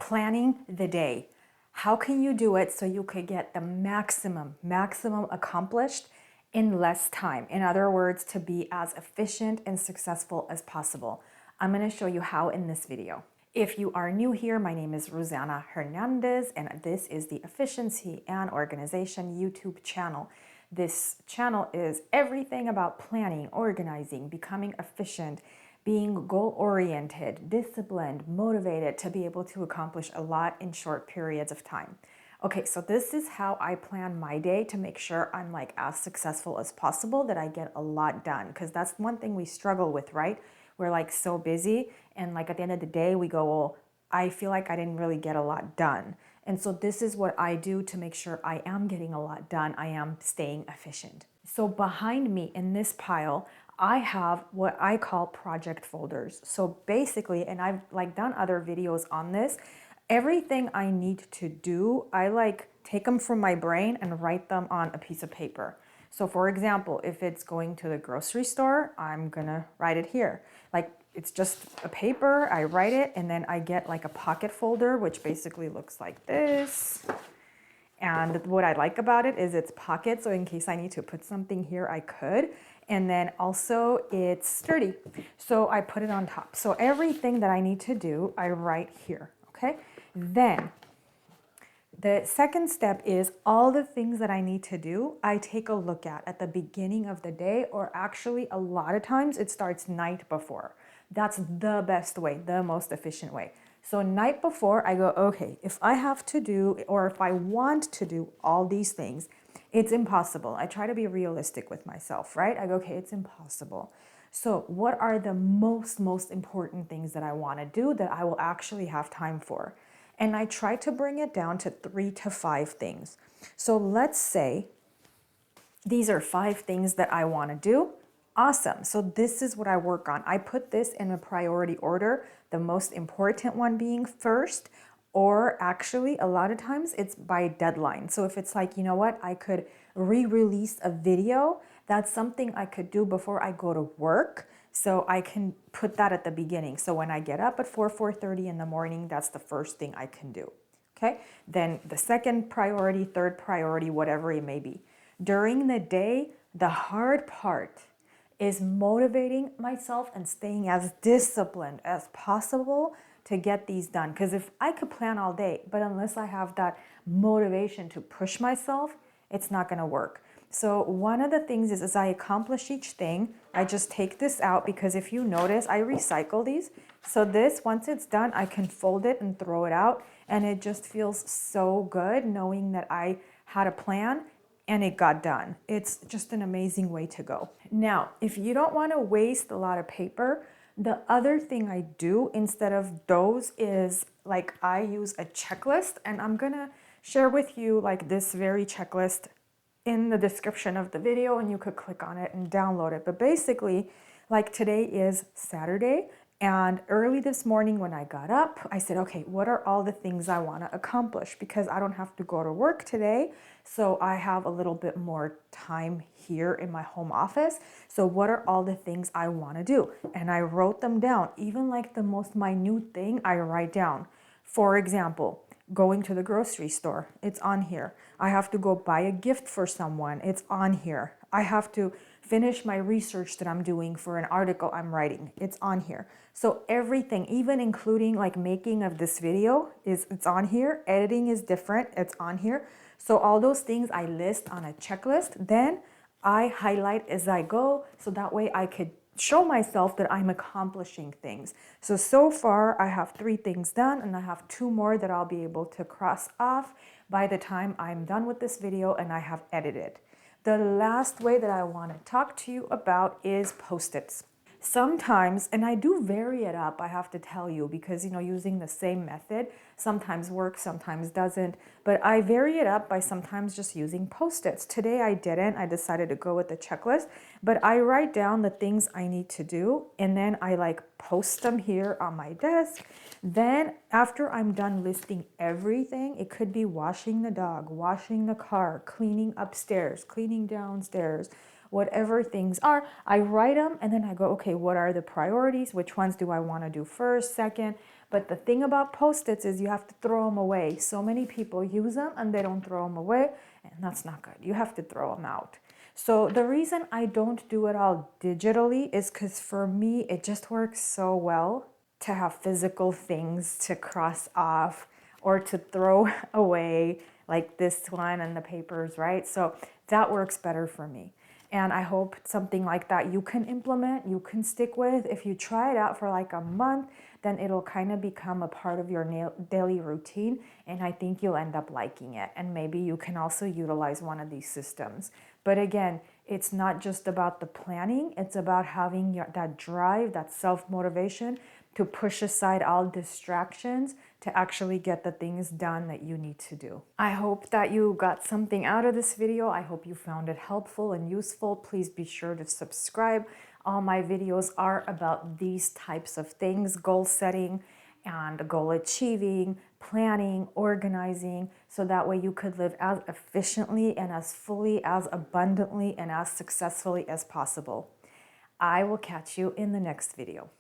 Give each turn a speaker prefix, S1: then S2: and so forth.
S1: planning the day. How can you do it so you could get the maximum accomplished in less time? In other words, to be as efficient and successful as possible. I'm going to show you how in this video. If you are new here, my name is Rosanna Hernandez, and this is the Efficiency and Organization YouTube channel. This channel is everything about planning, organizing, becoming efficient, being goal-oriented, disciplined, motivated to be able to accomplish a lot in short periods of time. Okay, so this is how I plan my day to make sure I'm like as successful as possible, that I get a lot done. Because that's one thing we struggle with, right? We're like so busy, and like at the end of the day, we go, well, I feel like I didn't really get a lot done. And so this is what I do to make sure I am getting a lot done. I am staying efficient. So behind me in this pile, I have what I call project folders. So basically, and I've like done other videos on this, everything I need to do, I like take them from my brain and write them on a piece of paper. So for example, if it's going to the grocery store, I'm gonna write it here. Like it's just a paper, I write it, and then I get like a pocket folder, which basically looks like this. And what I like about it is it's pocket, so in case I need to put something here, I could. And then also it's sturdy, so I put it on top. So everything that I need to do, I write here, okay? Then the second step is all the things that I need to do, I take a look at the beginning of the day, or actually a lot of times it starts night before. That's the best way, the most efficient way. So night before I go, okay, if I have to do, or if I want to do all these things, it's impossible. I try to be realistic with myself, right? I go, okay, it's impossible. So what are the most important things that I want to do that I will actually have time for? And I try to bring it down to 3 to 5 things. So let's say these are 5 things that I want to do. Awesome. So this is what I work on. I put this in a priority order, the most important one being first, or actually a lot of times it's by deadline. So if it's like, you know what, I could re-release a video, that's something I could do before I go to work. So I can put that at the beginning. So when I get up at 4:30 in the morning, that's the first thing I can do. Okay. Then the second priority, third priority, whatever it may be. During the day, the hard part is motivating myself and staying as disciplined as possible to get these done. Because if I could plan all day, but unless I have that motivation to push myself, it's not going to work. So one of the things is, as I accomplish each thing, I just take this out, because if you notice, I recycle these. So this, once it's done, I can fold it and throw it out. And it just feels so good knowing that I had a plan and it got done. It's just an amazing way to go. Now, if you don't want to waste a lot of paper, the other thing I do instead of those is like I use a checklist, and I'm gonna share with you like this very checklist in the description of the video, and you could click on it and download it. But basically, like today is Saturday, and early this morning when I got up, I said, okay, what are all the things I want to accomplish? Because I don't have to go to work today, so I have a little bit more time here in my home office. So what are all the things I want to do? And I wrote them down. Even like the most minute thing, I write down. For example, going to the grocery store, it's on here. I have to go buy a gift for someone, it's on here. I have to finish my research that I'm doing for an article I'm writing, it's on here. So everything, even including like making of this video, it's on here. Editing is different, it's on here. So all those things I list on a checklist, then I highlight as I go, so that way I could show myself that I'm accomplishing things. So far I have 3 things done, and I have 2 more that I'll be able to cross off by the time I'm done with this video and I have edited. The last way that I want to talk to you about is Post-its. Sometimes, and I do vary it up, I have to tell you, because using the same method sometimes works, sometimes doesn't, but I vary it up by sometimes just using Post-its. Today I didn't, I decided to go with the checklist, but I write down the things I need to do, and then I like post them here on my desk. Then after I'm done listing everything, it could be washing the dog, washing the car, cleaning upstairs, cleaning downstairs, whatever things are, I write them and then I go, okay, what are the priorities? Which ones do I want to do first, second? But the thing about Post-its is you have to throw them away. So many people use them and they don't throw them away, and that's not good. You have to throw them out. So the reason I don't do it all digitally is because for me, it just works so well to have physical things to cross off or to throw away, like this one and the papers, right? So that works better for me. And I hope something like that you can implement, you can stick with. If you try it out for like a month, then it'll kind of become a part of your daily routine. And I think you'll end up liking it. And maybe you can also utilize one of these systems. But again, it's not just about the planning, it's about having that drive, that self-motivation to push aside all distractions to actually get the things done that you need to do. I hope that you got something out of this video. I hope you found it helpful and useful. Please be sure to subscribe. All my videos are about these types of things: goal setting and goal achieving, planning, organizing, so that way you could live as efficiently and as fully, as abundantly, and as successfully as possible. I will catch you in the next video.